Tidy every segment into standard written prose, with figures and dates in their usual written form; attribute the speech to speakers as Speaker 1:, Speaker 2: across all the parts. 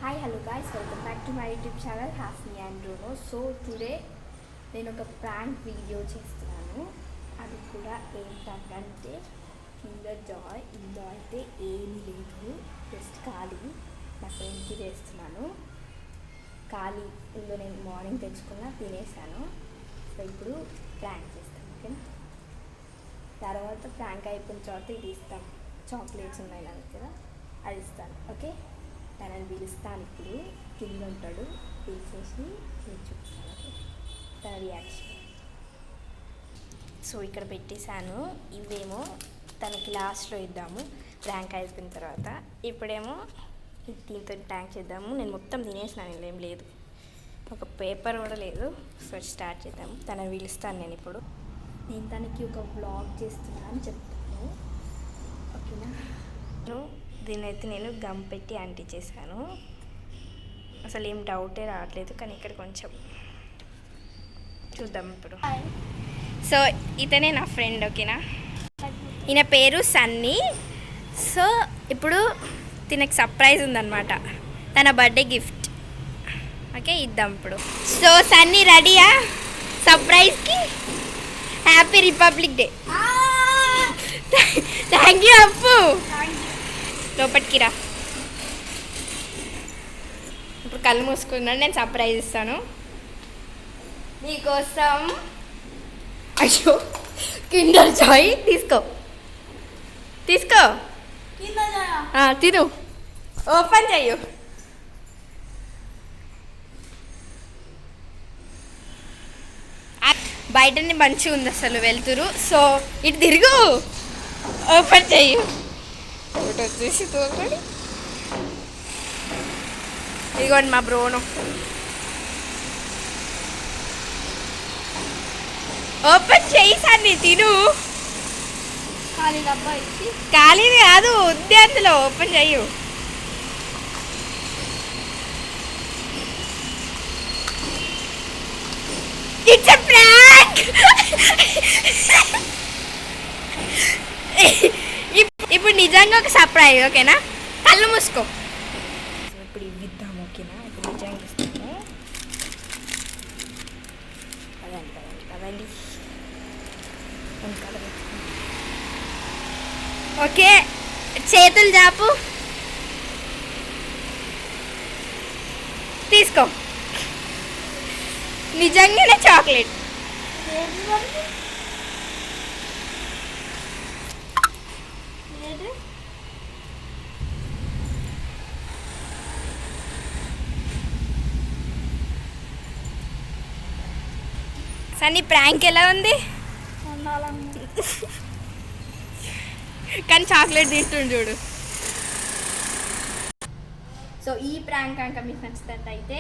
Speaker 1: Hi hello guys, welcome back to my YouTube channel Hasni and Bruno. So today నేను ఒక prank video చేస్తున్నాను. అది కూడా ఏం ప్రాంక్ అంటే కిండర్ జాయ్. ఇందులో అయితే ఏమీ లేదు, జస్ట్ ఖాళీ నా ఫ్రెండ్కి చేస్తున్నాను. ఖాళీ ఇందులో నేను మార్నింగ్ తెచ్చుకున్నా, తినేసాను. సో ఇప్పుడు ప్రాంక్ చేస్తాను, ఓకేనా? తర్వాత ప్రాంక్ అయిపోయిన తర్వాత ఇది ఇస్తాం. చాక్లెట్స్ ఉన్నాయి నా దగ్గర, అది ఇస్తాను, ఓకే? తనని పిలుస్తాను. ఇప్పుడు కింద ఉంటాడు, పిలిచేసి నేను చూపిస్తాను, ఓకే? తన రియాక్షన్. సో ఇక్కడ పెట్టేశాను. ఇవేమో తనకి లాస్ట్లో ఇద్దాము ర్యాంక్ అయిపోయిన తర్వాత. ఇప్పుడేమో దీంతో ట్యాంక్ చేద్దాము. నేను మొత్తం తినేసినాను, ఇలా ఏం లేదు, ఒక పేపర్ కూడా లేదు. సో స్టార్ట్ చేద్దాము. తనని పిలుస్తాను నేను ఇప్పుడు. నేను తనకి ఒక వ్లాగ్ చేస్తున్నాను అని చెప్తాను, ఓకేనా? దీనైతే నేను గమ్ పెట్టి అంటించేసాను. అసలు ఏం డౌటే రావట్లేదు, కానీ ఇక్కడ కొంచెం చూద్దాం ఇప్పుడు. సో ఇతనే నా ఫ్రెండ్, ఓకేనా? ఈయన పేరు సన్నీ. సో ఇప్పుడు తినకు సర్ప్రైజ్ ఉందన్నమాట, తన బర్త్డే గిఫ్ట్, ఓకే? ఇద్దాం ఇప్పుడు. సో సన్నీ రెడీయా సర్ప్రైజ్కి? Happy Republic Day. Thank you Appu. లోపలికి రా. ఇప్పుడు కళ్ళు మూసుకున్నాను, నేను సర్ప్రైజ్ ఇస్తాను నీకోసం. అయ్యో, కిండర్ జాయ్ తీసుకో, తీసుకో, తిను, ఓపెన్ చెయ్యు. బయటనే మంచిగా ఉంది అసలు వెళ్తురు. సో ఇటు తిరుగు, ఓపెన్ చెయ్యు. ఒకటి వచ్చేసి తోకడి. ఇదిగోండి మా బ్రోను. ఓపెన్ చేసాను, తిను. ఖాళీది కాదు, ఉంది అందులో, ఓపెన్ చెయ్యు. It's a prank. ఇప్పుడు నిజంగా ఒక సర్ప్రైజ్, ఓకేనా? కళ్ళు మూసుకో. ఇప్పుడు ఇద్దాం, ఓకేనా? ఇప్పుడు నిజంగా ఇస్తాము. అదండి అదండి అదండి, ఓకే? చేతులు చాపు, తీసుకో. నిజంగానే చాక్లెట్. సన్నీ ప్రాంక్ ఎలా ఉంది? కానీ చాక్లెట్ తింటుండు చూడు. సో ఈ ప్రాంక్ కనుక మీకు నచ్చినట్టయితే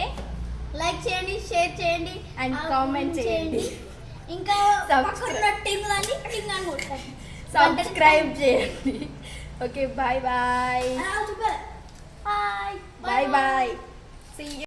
Speaker 2: లైక్ చేయండి, షేర్ చేయండి
Speaker 1: అండ్ కామెంట్ చేయండి.
Speaker 2: ఇంకా
Speaker 1: సబ్స్క్రైబ్ చేయండి. Okay, bye bye.
Speaker 2: Bye
Speaker 1: bye bye. See you.